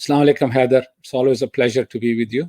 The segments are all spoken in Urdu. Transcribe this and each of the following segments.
Assalamu alaikum, Haider. It's always a pleasure to be with you.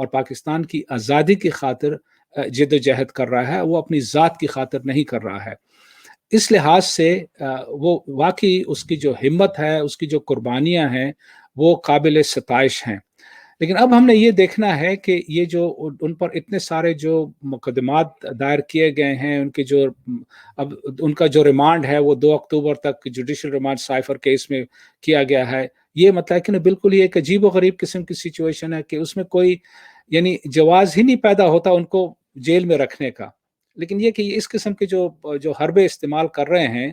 اور پاکستان کی آزادی کی خاطر جدوجہد کر رہا ہے، وہ اپنی ذات کی خاطر نہیں کر رہا ہے۔ اس لحاظ سے وہ واقعی اس کی جو ہمت ہے، اس کی جو قربانیاں ہیں، وہ قابل ستائش ہیں۔ لیکن اب ہم نے یہ دیکھنا ہے کہ یہ جو ان پر اتنے سارے جو مقدمات دائر کیے گئے ہیں، ان کے جو اب ان کا جو ریمانڈ ہے وہ 2 اکتوبر تک جوڈیشل ریمانڈ سائفر کیس میں کیا گیا ہے۔ یہ مطلب کہ بالکل ہی ایک عجیب و غریب قسم کی سچویشن ہے کہ اس میں کوئی یعنی جواز ہی نہیں پیدا ہوتا ان کو جیل میں رکھنے کا۔ لیکن یہ کہ اس قسم کے جو حربے استعمال کر رہے ہیں،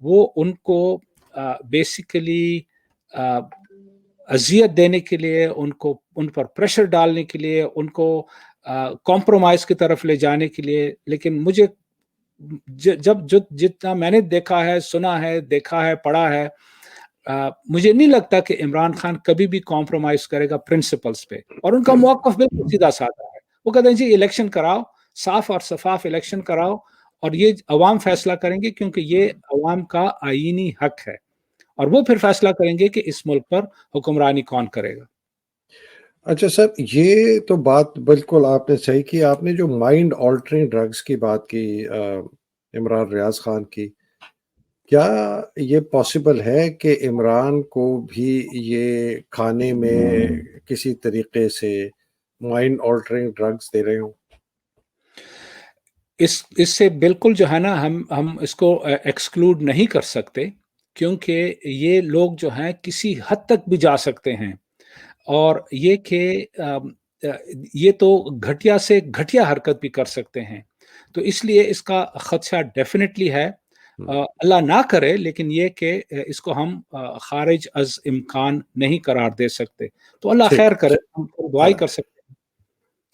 وہ ان کو بیسیکلی اذیت دینے کے لیے، ان پر پریشر ڈالنے کے لیے، ان کو کمپرومائز کی طرف لے جانے کے لیے۔ لیکن مجھے جتنا میں نے دیکھا ہے، سنا ہے، دیکھا ہے، پڑھا ہے، مجھے نہیں لگتا کہ عمران خان کبھی بھی کمپرومائز کرے گا پرنسپلز پہ، اور ان کا موقف بالکل سیدھا سادہ ہے۔ وہ کہتے ہیں جی الیکشن کراؤ، صاف اور شفاف الیکشن کراؤ، اور یہ عوام فیصلہ کریں گے، کیونکہ یہ عوام کا آئینی حق ہے، اور وہ پھر فیصلہ کریں گے کہ اس ملک پر حکمرانی کون کرے گا۔ اچھا سر، یہ تو بات بالکل آپ نے صحیح کی۔ آپ نے جو مائنڈ آلٹرنگ ڈرگز کی بات کی عمران ریاض خان کی، کیا یہ پاسبل ہے کہ عمران کو بھی یہ کھانے میں کسی طریقے سے مائنڈ آلٹرنگ ڈرگز دے رہے ہوں؟ اس سے بالکل جو ہے نا ہم اس کو ایکسکلوڈ نہیں کر سکتے، کیونکہ یہ لوگ جو ہیں کسی حد تک بھی جا سکتے ہیں، اور یہ کہ یہ تو گھٹیا سے گھٹیا حرکت بھی کر سکتے ہیں۔ تو اس لیے اس کا خدشہ ڈیفینیٹلی ہے، اللہ نہ کرے، لیکن یہ کہ اس کو ہم خارج از امکان نہیں قرار دے سکتے۔ تو اللہ خیر کرے، ہم دعائی کر سکتے ہیں۔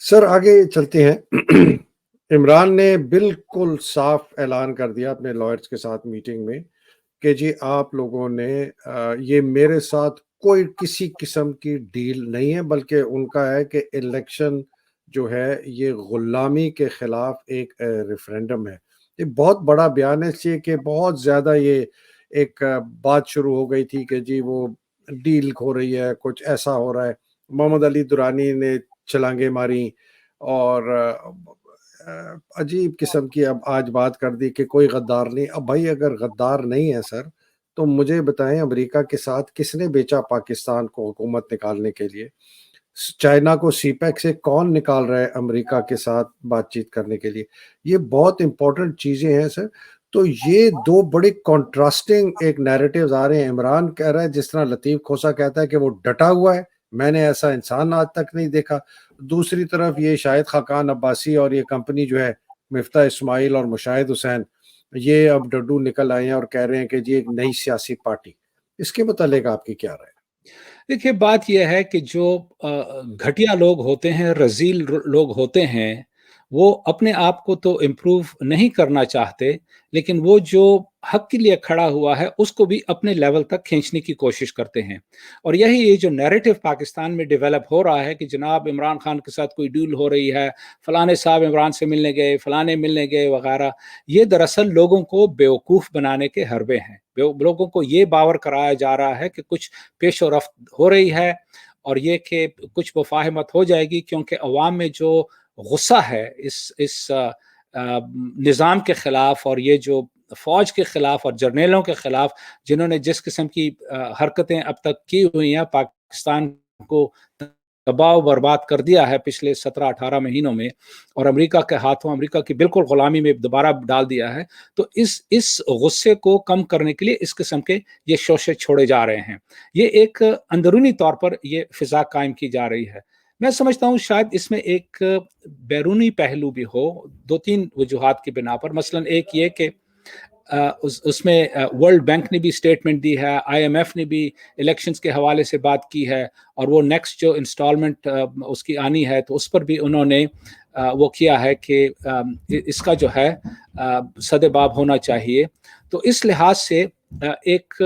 سر آگے چلتے ہیں۔ عمران نے بالکل صاف اعلان کر دیا اپنے لائرز کے ساتھ میٹنگ میں کہ جی آپ لوگوں نے یہ میرے ساتھ کوئی کسی قسم کی ڈیل نہیں ہے، بلکہ ان کا ہے کہ الیکشن جو ہے یہ غلامی کے خلاف ایک ریفرینڈم ہے۔ یہ بہت بڑا بیان ہے، اس لیے کہ بہت زیادہ یہ ایک بات شروع ہو گئی تھی کہ جی وہ ڈیل ہو رہی ہے، کچھ ایسا ہو رہا ہے۔ محمد علی درانی نے چھلانگیں ماری، اور عجیب قسم کی اب آج بات کر دی کہ کوئی غدار نہیں۔ اب بھائی اگر غدار نہیں ہے سر، تو مجھے بتائیں امریکہ کے ساتھ کس نے بیچا پاکستان کو حکومت نکالنے کے لیے؟ چائنا کو سی پیک سے کون نکال رہا ہے امریکہ کے ساتھ بات چیت کرنے کے لیے؟ یہ بہت امپورٹنٹ چیزیں ہیں سر۔ تو یہ دو بڑے کنٹراسٹنگ ایک نیریٹیوز آ رہے ہیں۔ عمران کہہ رہا ہے، جس طرح لطیف کھوسا کہتا ہے کہ وہ ڈٹا ہوا ہے، میں نے ایسا انسان آج تک نہیں دیکھا۔ دوسری طرف یہ شاہد خاقان عباسی اور یہ کمپنی جو ہے مفتاح اسماعیل اور مشاہد حسین، یہ اب ڈڈو نکل آئے ہیں اور کہہ رہے ہیں کہ جی ایک نئی سیاسی پارٹی۔ اس کے متعلق آپ کی کیا رائے؟ دیکھیے بات یہ ہے کہ جو گھٹیا لوگ ہوتے ہیں، رذیل لوگ ہوتے ہیں، وہ اپنے آپ کو تو امپروو نہیں کرنا چاہتے، لیکن وہ جو حق کے لیے کھڑا ہوا ہے اس کو بھی اپنے لیول تک کھینچنے کی کوشش کرتے ہیں۔ اور یہی یہ جو نیریٹو پاکستان میں ڈیولپ ہو رہا ہے کہ جناب عمران خان کے ساتھ کوئی ڈیل ہو رہی ہے، فلانے صاحب عمران سے ملنے گئے، فلانے ملنے گئے وغیرہ، یہ دراصل لوگوں کو بیوقوف بنانے کے حربے ہیں۔ لوگوں کو یہ باور کرایا جا رہا ہے کہ کچھ پیش و رفت ہو رہی ہے، اور یہ کہ کچھ مفاہمت ہو جائے گی، کیونکہ عوام میں جو غصہ ہے اس نظام کے خلاف، اور یہ جو فوج کے خلاف اور جرنیلوں کے خلاف جنہوں نے جس قسم کی حرکتیں اب تک کی ہوئی ہیں، پاکستان کو تباہ و برباد کر دیا ہے پچھلے 17-18 مہینوں میں، اور امریکہ کے ہاتھوں امریکہ کی بالکل غلامی میں دوبارہ ڈال دیا ہے، تو اس غصے کو کم کرنے کے لیے اس قسم کے یہ شوشے چھوڑے جا رہے ہیں۔ یہ ایک اندرونی طور پر یہ فضا قائم کی جا رہی ہے۔ میں سمجھتا ہوں شاید اس میں ایک بیرونی پہلو بھی ہو، 2-3 وجوہات کی بنا پر۔ مثلا ایک یہ کہ اس میں ورلڈ بینک نے بھی اسٹیٹمنٹ دی ہے، آئی ایم ایف نے بھی الیکشنز کے حوالے سے بات کی ہے، اور وہ نیکسٹ جو انسٹالمنٹ اس کی آنی ہے تو اس پر بھی انہوں نے وہ کیا ہے کہ اس کا جو ہے سد باب ہونا چاہیے۔ تو اس لحاظ سے ایک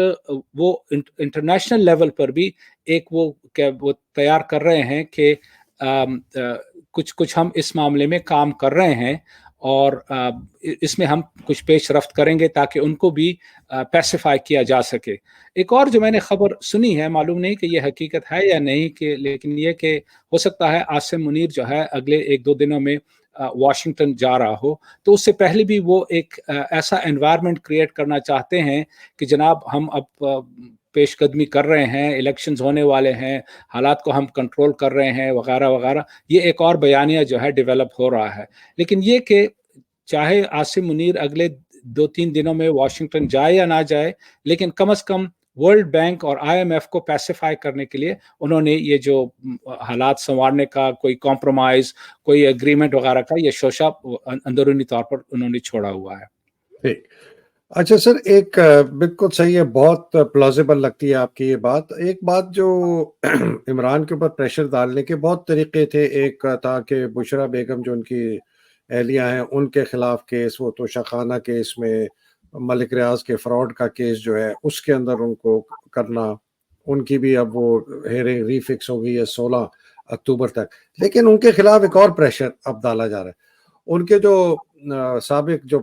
وہ انٹرنیشنل لیول پر بھی ایک وہ تیار کر رہے ہیں کہ کچھ ہم اس معاملے میں کام کر رہے ہیں، اور اس میں ہم کچھ پیش رفت کریں گے تاکہ ان کو بھی پیسیفائی کیا جا سکے. ایک اور جو میں نے خبر سنی ہے، معلوم نہیں کہ یہ حقیقت ہے یا نہیں، کہ لیکن یہ کہ ہو سکتا ہے عاصم منیر جو ہے اگلے 1-2 دنوں میں واشنگٹن جا رہا ہو، تو اس سے پہلے بھی وہ ایک ایسا انوائرمنٹ کریٹ کرنا چاہتے ہیں کہ جناب ہم اب پیش قدمی کر رہے ہیں، الیکشنز ہونے والے ہیں، حالات کو ہم کنٹرول کر رہے ہیں وغیرہ وغیرہ. یہ ایک اور بیانیہ جو ہے ڈیولپ ہو رہا ہے. لیکن یہ کہ چاہے عاصم منیر اگلے 2-3 دنوں میں واشنگٹن جائے یا نہ جائے، لیکن کم از کم ورلڈ بینک اور IMF کو پیسیفائی کرنے کے لیے انہوں نے یہ جو حالات سنوارنے کا کوئی کمپرومائز، کوئی اگریمنٹ وغیرہ کا یہ شوشہ اندرونی طور پر انہوں نے چھوڑا ہوا ہے. ٹھیک. اچھا سر، ایک بالکل صحیح ہے، بہت پلازیبل لگتی ہے آپ کی یہ بات. ایک بات جو عمران کے اوپر پریشر ڈالنے کے بہت طریقے تھے. ایک تھا کہ بشرا بیگم جو ان کی اہلیہ ہیں ان کے خلاف کیس، وہ توشہ خانہ کیس میں ملک ریاض کے فراڈ کا کیس جو ہے اس کے اندر ان کو کرنا. ان کی بھی اب وہ ہیئرنگ ری فکس ہو گئی ہے 16 اکتوبر تک. لیکن ان کے خلاف ایک اور پریشر اب ڈالا جا رہا ہے. ان کے جو سابق جو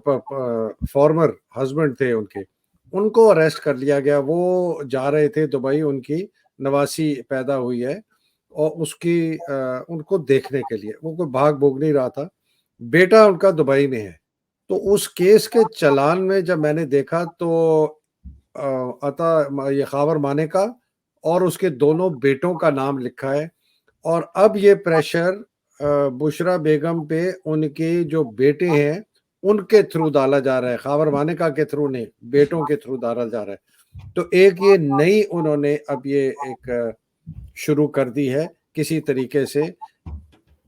فارمر ہسبینڈ تھے ان کو اریسٹ کر لیا گیا. وہ جا رہے تھے دبئی، ان کی نواسی پیدا ہوئی ہے اور اس کی ان کو دیکھنے کے لیے. وہ کوئی بھاگ بھوگ نہیں رہا تھا. بیٹا ان کا دبئی میں ہے. تو اس کیس کے چلان میں جب میں نے دیکھا تو عطا یہ خاور مانے کا اور اس کے دونوں بیٹوں کا نام لکھا ہے. اور اب یہ پریشر بشرا بیگم پہ ان کے جو بیٹے ہیں ان کے تھرو ڈالا جا رہا ہے. خاور مانیکا کے تھرو نہیں، بیٹوں کے تھرو ڈالا جا رہا ہے. تو ایک یہ نئی انہوں نے اب یہ ایک شروع کر دی ہے کسی طریقے سے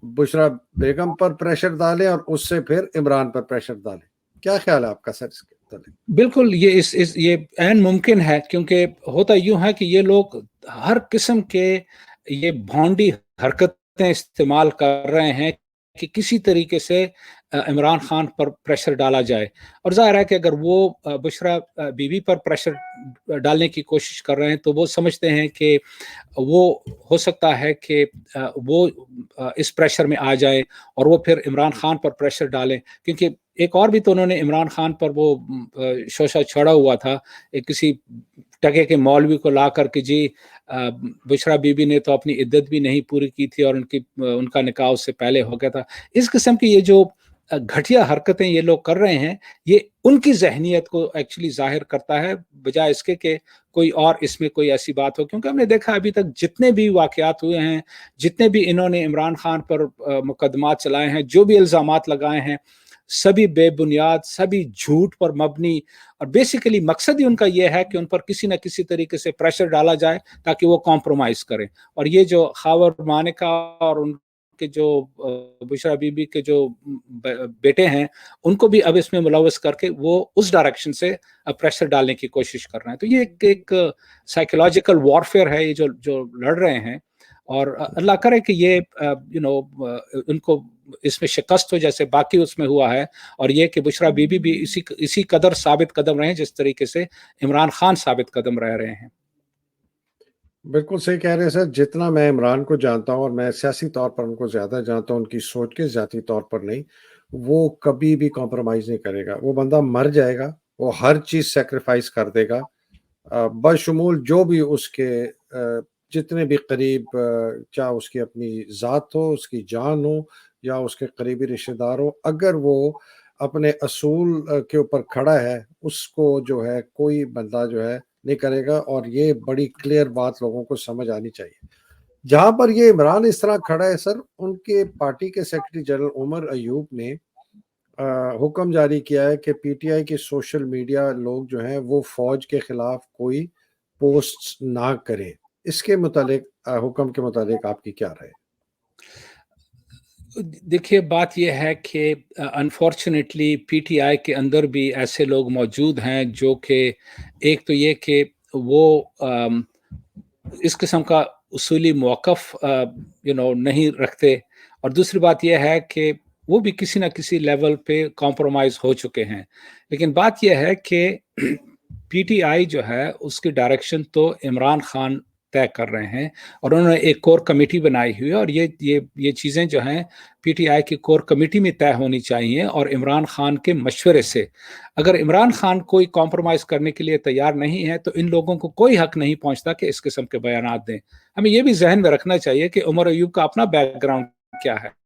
بشرا بیگم پر پریشر ڈالیں اور اس سے پھر عمران پر پریشر ڈالیں. کیا خیال ہے آپ کا سر اس کے متعلق؟ بالکل یہ عین ممکن ہے، کیونکہ ہوتا یوں ہے کہ یہ لوگ ہر قسم کے یہ بھونڈی حرکتیں استعمال کر رہے ہیں کہ کسی طریقے سے عمران خان پر پریشر ڈالا جائے. اور ظاہر ہے کہ اگر وہ بشرا بیوی پر پریشر ڈالنے کی کوشش کر رہے ہیں تو وہ سمجھتے ہیں کہ وہ ہو سکتا ہے کہ وہ اس پریشر میں آ جائے اور وہ پھر عمران خان پر پریشر ڈالیں. کیونکہ ایک اور بھی تو انہوں نے عمران خان پر وہ شوشہ چھڑا ہوا تھا، ایک کسی ٹکے کے مولوی کو لا کر کے جی بشرا بی بی نے تو اپنی عدت بھی نہیں پوری کی تھی اور ان کا نکاح اس سے پہلے ہو گیا تھا. اس قسم کی یہ جو گھٹیا حرکتیں یہ لوگ کر رہے ہیں، یہ ان کی ذہنیت کو ایکچولی ظاہر کرتا ہے، بجائے اس کے کہ کوئی اور اس میں کوئی ایسی بات ہو. کیونکہ ہم نے دیکھا ابھی تک جتنے بھی واقعات ہوئے ہیں، جتنے بھی انہوں نے عمران خان پر مقدمات چلائے ہیں، جو بھی الزامات لگائے ہیں، سبھی بے بنیاد، سبھی جھوٹ پر مبنی. اور بیسیکلی مقصد ہی ان کا یہ ہے کہ ان پر کسی نہ کسی طریقے سے پریشر ڈالا جائے تاکہ وہ کمپرومائز کریں. اور یہ جو خاور مانیکا اور ان کے جو بشرا بی بی کے جو بیٹے ہیں، ان کو بھی اب اس میں ملوث کر کے وہ اس ڈائریکشن سے پریشر ڈالنے کی کوشش کر رہے ہیں. تو یہ ایک سائیکولوجیکل وارفیئر ہے یہ جو لڑ رہے ہیں. اور اللہ کرے کہ یہ ان کو اس میں شکست ہو جیسے باقی اس میں ہوا ہے، اور یہ کہ بشرا بی بی بھی اسی قدر ثابت قدم رہے جس طریقے سے عمران خان ثابت قدم رہ رہے ہیں. بالکل صحیح کہہ رہے ہیں سر. جتنا میں عمران کو جانتا ہوں اور میں سیاسی طور پر ان کو زیادہ جانتا ہوں، ان کی سوچ کے ذاتی طور پر نہیں، وہ کبھی بھی کمپرومائز نہیں کرے گا. وہ بندہ مر جائے گا، وہ ہر چیز سیکریفائس کر دے گا، بشمول جو بھی اس کے جتنے بھی قریب، چاہے اس کی اپنی ذات ہو، اس کی جان ہو، یا اس کے قریبی رشتہ دار ہو. اگر وہ اپنے اصول کے اوپر کھڑا ہے، اس کو جو ہے کوئی بندہ جو ہے نہیں کرے گا. اور یہ بڑی کلیئر بات لوگوں کو سمجھ آنی چاہیے. جہاں پر یہ عمران اس طرح کھڑا ہے سر، ان کے پارٹی کے سیکرٹری جنرل عمر ایوب نے حکم جاری کیا ہے کہ پی ٹی آئی کے سوشل میڈیا لوگ جو ہیں وہ فوج کے خلاف کوئی پوسٹ نہ کریں. اس کے متعلق حکم کے متعلق آپ کی کیا رائے؟ دیکھیے بات یہ ہے کہ انفارچونیٹلی پی ٹی آئی کے اندر بھی ایسے لوگ موجود ہیں جو کہ ایک تو یہ کہ وہ اس قسم کا اصولی موقف نہیں رکھتے، اور دوسری بات یہ ہے کہ وہ بھی کسی نہ کسی لیول پہ کمپرومائز ہو چکے ہیں. لیکن بات یہ ہے کہ پی ٹی آئی جو ہے اس کی ڈائریکشن تو عمران خان طے کر رہے ہیں اور انہوں نے ایک کور کمیٹی بنائی ہوئی ہے اور یہ چیزیں جو ہیں پی ٹی آئی کی کور کمیٹی میں طے ہونی چاہیے اور عمران خان کے مشورے سے. اگر عمران خان کوئی کمپرومائز کرنے کے لیے تیار نہیں ہے تو ان لوگوں کو کوئی حق نہیں پہنچتا کہ اس قسم کے بیانات دیں. ہمیں یہ بھی ذہن میں رکھنا چاہیے کہ عمر ایوب کا اپنا بیک گراؤنڈ کیا ہے.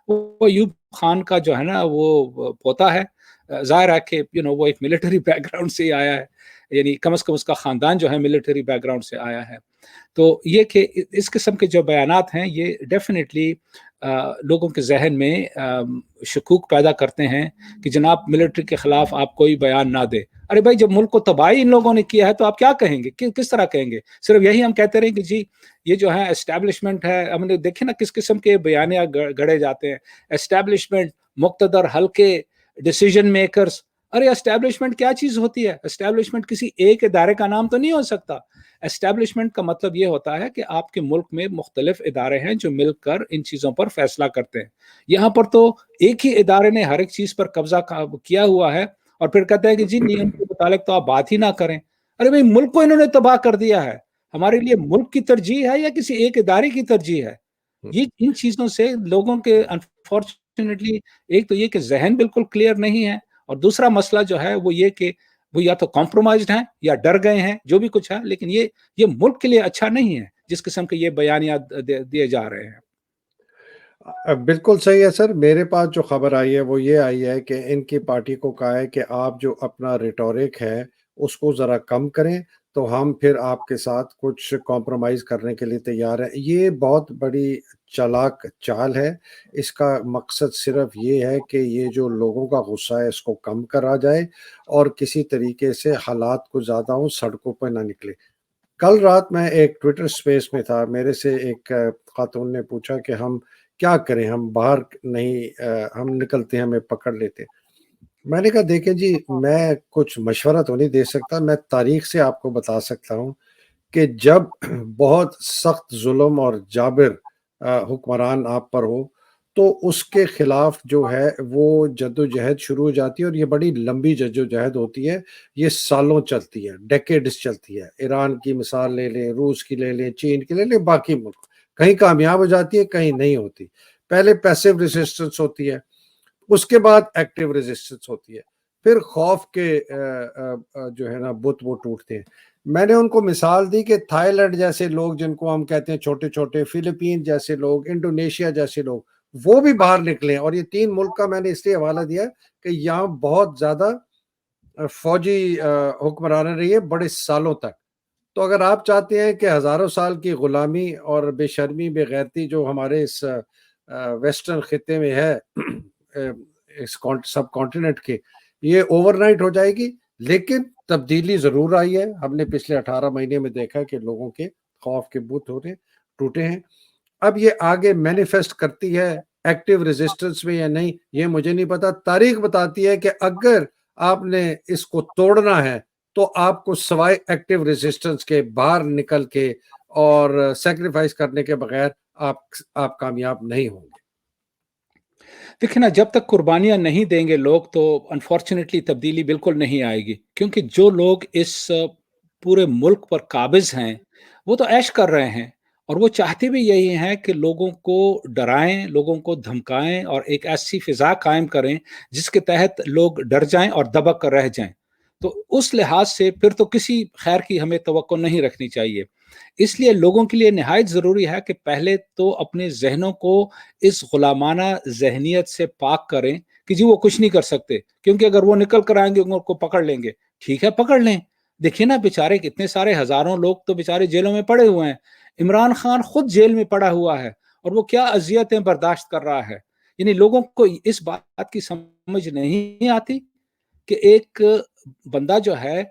وہ ایوب خان کا جو ہے نا وہ پوتا ہے. ظاہر ہے کہ وہ ایک ملٹری بیک گراؤنڈ سے ہی آیا ہے, یعنی کم از کم اس کا خاندان جو ہے ملٹری بیک گراؤنڈ سے آیا ہے. تو یہ کہ اس قسم کے جو بیانات ہیں یہ ڈیفینیٹلی لوگوں کے ذہن میں شکوک پیدا کرتے ہیں کہ جناب ملٹری کے خلاف آپ کوئی بیان نہ دیں. ارے بھائی, جب ملک کو تباہی ان لوگوں نے کیا ہے تو آپ کیا کہیں گے, کس طرح کہیں گے؟ صرف یہی ہم کہتے رہیں کہ جی یہ جو ہے اسٹیبلشمنٹ ہے. ہم نے دیکھیں نا کس قسم کے بیانیہ گڑے جاتے ہیں. اسٹیبلشمنٹ, مقتدر حلقے, ڈیسیژن میکرز. ارے اسٹیبلشمنٹ کیا چیز ہوتی ہے؟ اسٹیبلشمنٹ کسی ایک ادارے کا نام تو نہیں ہو سکتا. اسٹیبلشمنٹ کا مطلب یہ ہوتا ہے کہ آپ کے ملک میں مختلف ادارے ہیں جو مل کر ان چیزوں پر فیصلہ کرتے ہیں. یہاں پر تو ایک ہی ادارے نے ہر ایک چیز پر قبضہ کیا ہوا ہے اور پھر کہتا ہے کہ جی نیم کے متعلق تو آپ بات ہی نہ کریں. ارے بھائی, ملک کو انہوں نے تباہ کر دیا ہے. ہمارے لیے ملک کی ترجیح ہے یا کسی ایک ادارے کی ترجیح ہے؟ یہ ان چیزوں سے لوگوں کے انفارچونیٹلی ایک تو یہ کہ ذہن بالکل کلیئر نہیں ہے, اور دوسرا مسئلہ جو ہے وہ یہ کہ وہ یا تو کمپرومائزڈ ہیں یا ڈر گئے ہیں, جو بھی کچھ ہے. لیکن یہ ملک کے لیے اچھا نہیں ہے جس قسم کے یہ بیانیات دیے جا رہے ہیں. بالکل صحیح ہے سر. میرے پاس جو خبر آئی ہے وہ یہ آئی ہے کہ ان کی پارٹی کو کہا ہے کہ آپ جو اپنا ریٹورک ہے اس کو ذرا کم کریں تو ہم پھر آپ کے ساتھ کچھ کمپرومائز کرنے کے لیے تیار ہیں. یہ بہت بڑی چالاک چال ہے. اس کا مقصد صرف یہ ہے کہ یہ جو لوگوں کا غصہ ہے اس کو کم کرا جائے اور کسی طریقے سے حالات کو زیادہ ہوں سڑکوں پہ نہ نکلے. کل رات میں ایک ٹویٹر سپیس میں تھا, میرے سے ایک خاتون نے پوچھا کہ ہم کیا کریں, ہم باہر نہیں, ہم نکلتے ہیں ہمیں پکڑ لیتے. میں نے کہا دیکھیں جی, میں کچھ مشورہ تو نہیں دے سکتا, میں تاریخ سے آپ کو بتا سکتا ہوں کہ جب بہت سخت ظلم اور جابر حکمران آپ پر ہو تو اس کے خلاف جو ہے وہ جد و جہد شروع ہو جاتی ہے, اور یہ بڑی لمبی جد و جہد ہوتی ہے. یہ سالوں چلتی ہے, ڈیکیڈز چلتی ہے. ایران کی مثال لے لیں, روس کی لے لیں, چین کی لے لیں, باقی ملک کہیں کامیاب ہو جاتی ہے کہیں نہیں ہوتی. پہلے پیسیو ریزسٹنس ہوتی ہے, اس کے بعد ایکٹیو ریزسٹنس ہوتی ہے, پھر خوف کے جو ہے نا بت وہ ٹوٹتے ہیں. میں نے ان کو مثال دی کہ تھائی لینڈ جیسے لوگ جن کو ہم کہتے ہیں چھوٹے چھوٹے, فلپین جیسے لوگ, انڈونیشیا جیسے لوگ, وہ بھی باہر نکلے. اور یہ 3 ملک کا میں نے اس لیے حوالہ دیا کہ یہاں بہت زیادہ فوجی حکمرانی رہی ہے بڑے سالوں تک. تو اگر آپ چاہتے ہیں کہ ہزاروں سال کی غلامی اور بے شرمی بے غیرتی جو ہمارے اس ویسٹرن خطے میں ہے, اس سب کانٹیننٹ کے, یہ اوور نائٹ ہو جائے گی, لیکن تبدیلی ضرور آئی ہے. ہم نے پچھلے 18 مہینے میں دیکھا کہ لوگوں کے خوف کے بت ٹوٹے ہیں. اب یہ آگے مینیفیسٹ کرتی ہے ایکٹیو ریزسٹنس میں یا نہیں, یہ مجھے نہیں پتا. تاریخ بتاتی ہے کہ اگر آپ نے اس کو توڑنا ہے تو آپ کو سوائے ایکٹیو ریزسٹنس کے باہر نکل کے اور سیکریفائس کرنے کے بغیر آپ کامیاب نہیں ہوں گے. دیکھیں نا, جب تک قربانیاں نہیں دیں گے لوگ تو انفارچونیٹلی تبدیلی بالکل نہیں آئے گی, کیونکہ جو لوگ اس پورے ملک پر قابض ہیں وہ تو عیش کر رہے ہیں, اور وہ چاہتے بھی یہی ہیں کہ لوگوں کو ڈرائیں, لوگوں کو دھمکائیں اور ایک ایسی فضا قائم کریں جس کے تحت لوگ ڈر جائیں اور دبک کر رہ جائیں. تو اس لحاظ سے پھر تو کسی خیر کی ہمیں توقع نہیں رکھنی چاہیے. اس لیے لوگوں کے لیے نہایت ضروری ہے کہ پہلے تو اپنے ذہنوں کو اس غلامانہ ذہنیت سے پاک کریں کہ جی وہ کچھ نہیں کر سکتے, کیونکہ اگر وہ نکل کر آئیں گے ان کو پکڑ لیں گے. ٹھیک ہے, پکڑ لیں. دیکھیے نا بیچارے کتنے سارے ہزاروں لوگ تو بیچارے جیلوں میں پڑے ہوئے ہیں. عمران خان خود جیل میں پڑا ہوا ہے اور وہ کیا اذیتیں برداشت کر رہا ہے. یعنی لوگوں کو اس بات کی سمجھ نہیں آتی کہ ایک بندہ جو ہے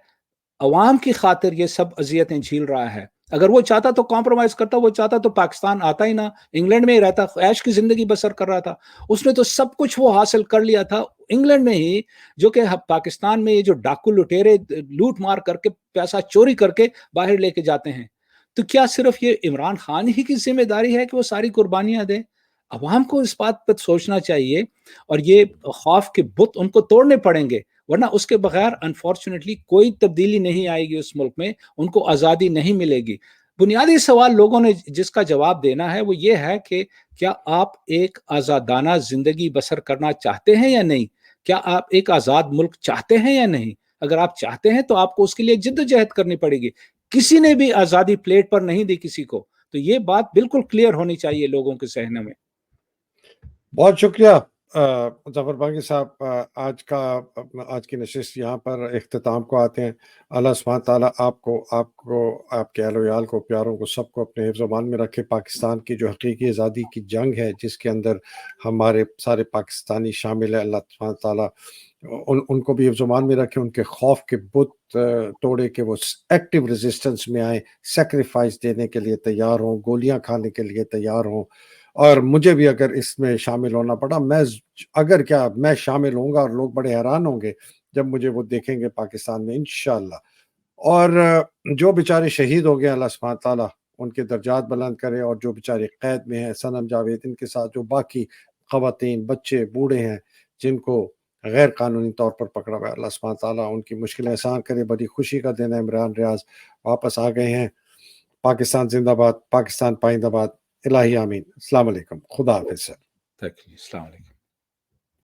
عوام کی خاطر یہ سب اذیتیں جھیل رہا ہے. اگر وہ چاہتا تو کمپرومائز کرتا, وہ چاہتا تو پاکستان آتا ہی نہ, انگلینڈ میں ہی رہتا, عیش کی زندگی بسر کر رہا تھا. اس نے تو سب کچھ وہ حاصل کر لیا تھا انگلینڈ میں ہی, جو کہ پاکستان میں یہ جو ڈاکو لٹیرے لوٹ مار کر کے پیسہ چوری کر کے باہر لے کے جاتے ہیں. تو کیا صرف یہ عمران خان ہی کی ذمہ داری ہے کہ وہ ساری قربانیاں دے؟ عوام کو اس بات پر سوچنا چاہیے, اور یہ خوف کے بت ان کو توڑنے پڑیں گے, ورنہ اس کے بغیر انفارچونیٹلی کوئی تبدیلی نہیں آئے گی اس ملک میں, ان کو آزادی نہیں ملے گی. بنیادی سوال لوگوں نے جس کا جواب دینا ہے وہ یہ ہے کہ کیا آپ ایک آزادانہ زندگی بسر کرنا چاہتے ہیں یا نہیں؟ کیا آپ ایک آزاد ملک چاہتے ہیں یا نہیں؟ اگر آپ چاہتے ہیں تو آپ کو اس کے لیے جدوجہد کرنی پڑے گی. کسی نے بھی آزادی پلیٹ پر نہیں دی کسی کو. تو یہ بات بالکل کلیئر ہونی چاہیے لوگوں کے ذہن میں. بہت شکریہ ظفر باغی صاحب. آج کی نشست یہاں پر اختتام کو آتے ہیں. اللہ سبحانہ تعالیٰ آپ کو آپ کے اہل و عیال کو پیاروں کو سب کو اپنے حفظ و امان میں رکھے. پاکستان کی جو حقیقی آزادی کی جنگ ہے جس کے اندر ہمارے سارے پاکستانی شامل ہیں, اللہ سبحانہ تعالیٰ ان کو بھی حفظ و امان میں رکھے. ان کے خوف کے بت توڑے کہ وہ ایکٹیو ریزسٹنس میں آئیں, سیکریفائس دینے کے لیے تیار ہوں, گولیاں کھانے کے لیے تیار ہوں. اور مجھے بھی اگر اس میں شامل ہونا پڑا میں شامل ہوں گا, اور لوگ بڑے حیران ہوں گے جب مجھے وہ دیکھیں گے پاکستان میں انشاءاللہ. اور جو بیچارے شہید ہو گئے اللہ سبحانہ تعالیٰ ان کے درجات بلند کرے, اور جو بیچارے قید میں ہیں صنم جاوید ان کے ساتھ جو باقی خواتین بچے بوڑھے ہیں جن کو غیر قانونی طور پر پکڑا ہوا ہے, اللہ سبحانہ تعالیٰ ان کی مشکلیں آسان کرے. بڑی خوشی کا دن ہے, عمران ریاض واپس آ گئے ہیں. پاکستان زندہ باد, پاکستان پائندہ باد. الہی آمین. السلام علیکم, خدا حافظ. السلام علیکم.